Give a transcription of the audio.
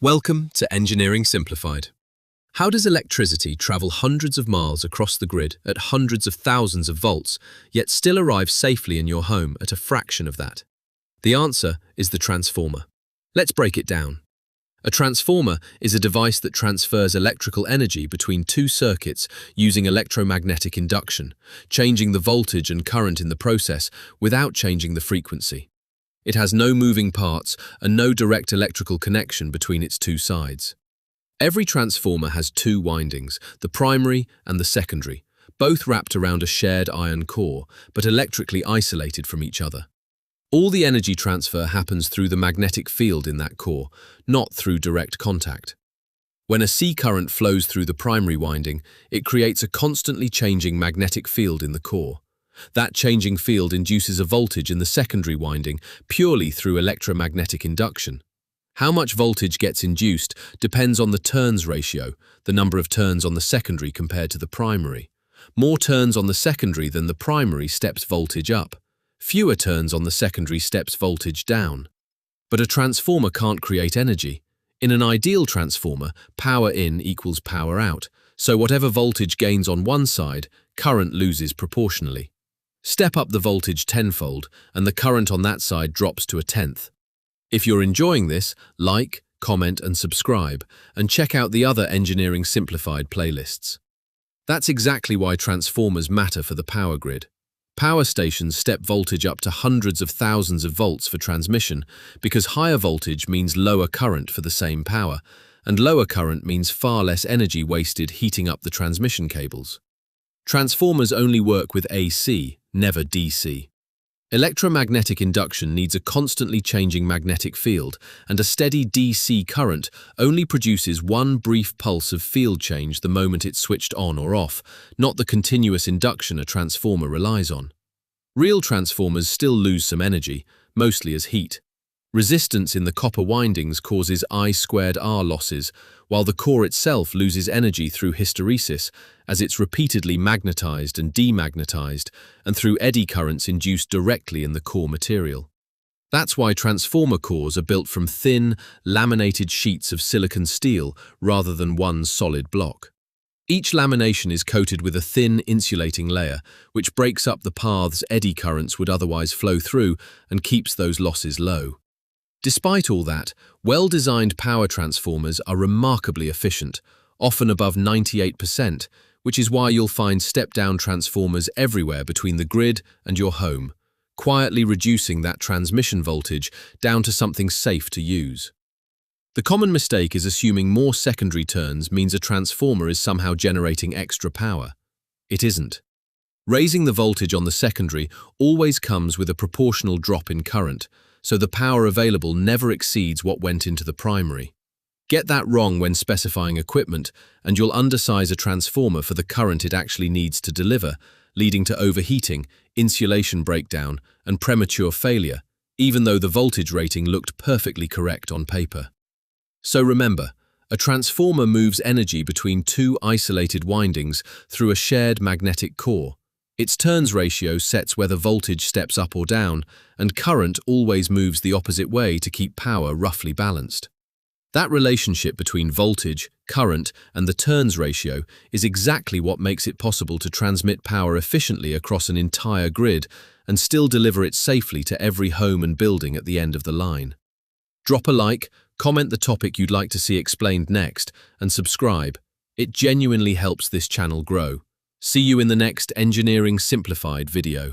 Welcome to Engineering Simplified. How does electricity travel hundreds of miles across the grid at hundreds of thousands of volts, yet still arrive safely in your home at a fraction of that? The answer is the transformer. Let's break it down. A transformer is a device that transfers electrical energy between two circuits using electromagnetic induction, changing the voltage and current in the process without changing the frequency. It has no moving parts and no direct electrical connection between its two sides. Every transformer has two windings, the primary and the secondary, both wrapped around a shared iron core, but electrically isolated from each other. All the energy transfer happens through the magnetic field in that core, not through direct contact. When a C current flows through the primary winding, it creates a constantly changing magnetic field in the core. That changing field induces a voltage in the secondary winding purely through electromagnetic induction. How much voltage gets induced depends on the turns ratio, the number of turns on the secondary compared to the primary. More turns on the secondary than the primary steps voltage up. Fewer turns on the secondary steps voltage down. But a transformer can't create energy. In an ideal transformer, power in equals power out, so whatever voltage gains on one side, current loses proportionally. Step up the voltage tenfold, and the current on that side drops to a tenth. If you're enjoying this, like, comment and subscribe, and check out the other Engineering Simplified playlists. That's exactly why transformers matter for the power grid. Power stations step voltage up to hundreds of thousands of volts for transmission, because higher voltage means lower current for the same power, and lower current means far less energy wasted heating up the transmission cables. Transformers only work with AC, never DC. Electromagnetic induction needs a constantly changing magnetic field, and a steady DC current only produces one brief pulse of field change the moment it's switched on or off, not the continuous induction a transformer relies on. Real transformers still lose some energy, mostly as heat. Resistance in the copper windings causes I²R losses, while the core itself loses energy through hysteresis, as it's repeatedly magnetized and demagnetized, and through eddy currents induced directly in the core material. That's why transformer cores are built from thin, laminated sheets of silicon steel rather than one solid block. Each lamination is coated with a thin insulating layer, which breaks up the paths eddy currents would otherwise flow through and keeps those losses low. Despite all that, well-designed power transformers are remarkably efficient, often above 98%, which is why you'll find step-down transformers everywhere between the grid and your home, quietly reducing that transmission voltage down to something safe to use. The common mistake is assuming more secondary turns means a transformer is somehow generating extra power. It isn't. Raising the voltage on the secondary always comes with a proportional drop in current, so the power available never exceeds what went into the primary. Get that wrong when specifying equipment, and you'll undersize a transformer for the current it actually needs to deliver, leading to overheating, insulation breakdown, and premature failure, even though the voltage rating looked perfectly correct on paper. So remember, a transformer moves energy between two isolated windings through a shared magnetic core. Its turns ratio sets whether voltage steps up or down, and current always moves the opposite way to keep power roughly balanced. That relationship between voltage, current, and the turns ratio is exactly what makes it possible to transmit power efficiently across an entire grid and still deliver it safely to every home and building at the end of the line. Drop a like, comment the topic you'd like to see explained next, and subscribe. It genuinely helps this channel grow. See you in the next Engineering Simplified video.